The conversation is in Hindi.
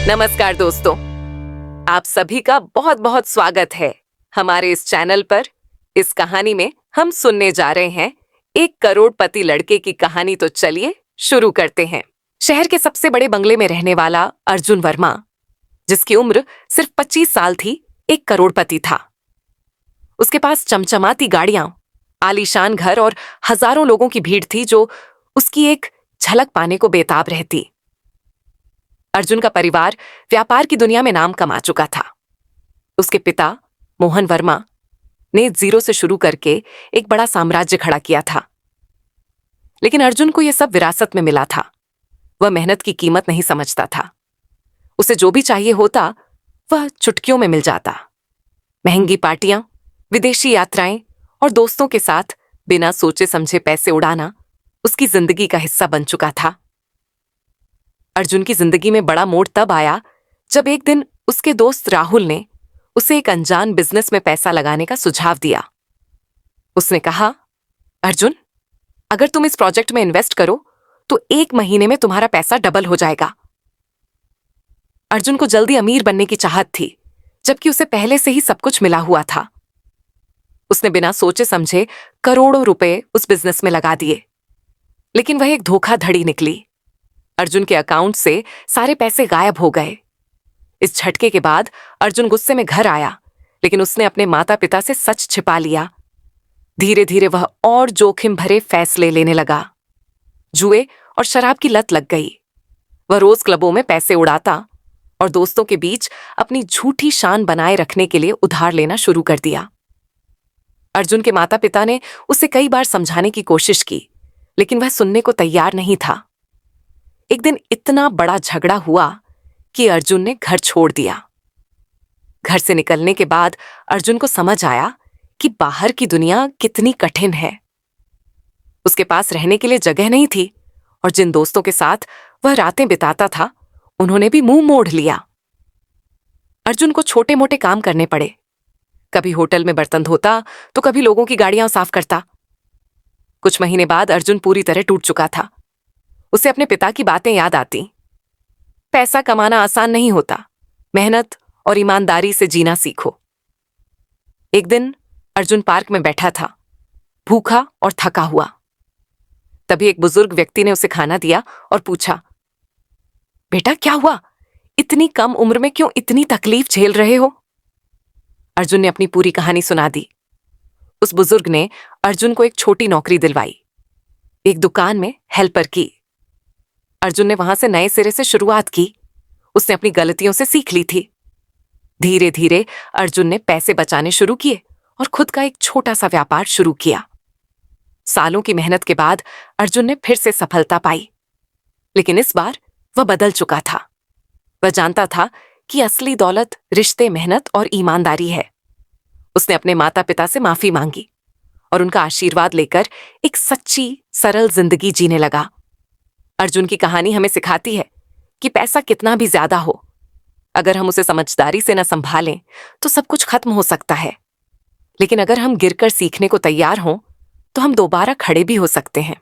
नमस्कार दोस्तों, आप सभी का बहुत बहुत स्वागत है हमारे इस चैनल पर। इस कहानी में हम सुनने जा रहे हैं 1 करोड़पति लड़के की कहानी। तो चलिए शुरू करते हैं। शहर के सबसे बड़े बंगले में रहने वाला अर्जुन वर्मा, जिसकी उम्र सिर्फ 25 साल थी, 1 करोड़पति था। उसके पास चमचमाती गाड़ियां, आलीशान घर और हजारों लोगों की भीड़ थी जो उसकी एक झलक पाने को बेताब रहती। अर्जुन का परिवार व्यापार की दुनिया में नाम कमा चुका था। उसके पिता मोहन वर्मा ने जीरो से शुरू करके एक बड़ा साम्राज्य खड़ा किया था। लेकिन अर्जुन को यह सब विरासत में मिला था। वह मेहनत की कीमत नहीं समझता था। उसे जो भी चाहिए होता वह चुटकियों में मिल जाता। महंगी पार्टियां, विदेशी यात्राएं और दोस्तों के साथ बिना सोचे समझे पैसे उड़ाना उसकी जिंदगी का हिस्सा बन चुका था। अर्जुन की जिंदगी में बड़ा मोड़ तब आया जब एक दिन उसके दोस्त राहुल ने उसे एक अनजान बिजनेस में पैसा लगाने का सुझाव दिया। उसने कहा, अर्जुन, अगर तुम इस प्रोजेक्ट में इन्वेस्ट करो तो 1 महीने में तुम्हारा पैसा डबल हो जाएगा। अर्जुन को जल्दी अमीर बनने की चाहत थी, जबकि उसे पहले से ही सब कुछ मिला हुआ था। उसने बिना सोचे समझे करोड़ों रुपए उस बिजनेस में लगा दिए। लेकिन वह एक धोखाधड़ी निकली। अर्जुन के अकाउंट से सारे पैसे गायब हो गए। इस झटके के बाद अर्जुन गुस्से में घर आया, लेकिन उसने अपने माता पिता से सच छिपा लिया। धीरे धीरे वह और जोखिम भरे फैसले लेने लगा। जुए और शराब की लत लग गई। वह रोज क्लबों में पैसे उड़ाता और दोस्तों के बीच अपनी झूठी शान बनाए रखने के लिए उधार लेना शुरू कर दिया। अर्जुन के माता पिता ने उसे कई बार समझाने की कोशिश की, लेकिन वह सुनने को तैयार नहीं था। एक दिन इतना बड़ा झगड़ा हुआ कि अर्जुन ने घर छोड़ दिया। घर से निकलने के बाद अर्जुन को समझ आया कि बाहर की दुनिया कितनी कठिन है। उसके पास रहने के लिए जगह नहीं थी और जिन दोस्तों के साथ वह रातें बिताता था, उन्होंने भी मुंह मोड़ लिया। अर्जुन को छोटे मोटे काम करने पड़े। कभी होटल में बर्तन धोता तो कभी लोगों की गाड़ियां साफ करता। कुछ महीने बाद अर्जुन पूरी तरह टूट चुका था। उसे अपने पिता की बातें याद आती। पैसा कमाना आसान नहीं होता, मेहनत और ईमानदारी से जीना सीखो। एक दिन अर्जुन पार्क में बैठा था, भूखा और थका हुआ। तभी एक बुजुर्ग व्यक्ति ने उसे खाना दिया और पूछा, बेटा क्या हुआ? इतनी कम उम्र में क्यों इतनी तकलीफ झेल रहे हो? अर्जुन ने अपनी पूरी कहानी सुना दी। उस बुजुर्ग ने अर्जुन को एक छोटी नौकरी दिलवाई, एक दुकान में हेल्पर की। अर्जुन ने वहां से नए सिरे से शुरुआत की। उसने अपनी गलतियों से सीख ली थी। धीरे धीरे अर्जुन ने पैसे बचाने शुरू किए और खुद का एक छोटा सा व्यापार शुरू किया। सालों की मेहनत के बाद अर्जुन ने फिर से सफलता पाई, लेकिन इस बार वह बदल चुका था। वह जानता था कि असली दौलत रिश्ते, मेहनत और ईमानदारी है। उसने अपने माता पिता से माफी मांगी और उनका आशीर्वाद लेकर एक सच्ची, सरल जिंदगी जीने लगा। अर्जुन की कहानी हमें सिखाती है कि पैसा कितना भी ज्यादा हो, अगर हम उसे समझदारी से न संभालें तो सब कुछ खत्म हो सकता है। लेकिन अगर हम गिरकर सीखने को तैयार हों तो हम दोबारा खड़े भी हो सकते हैं।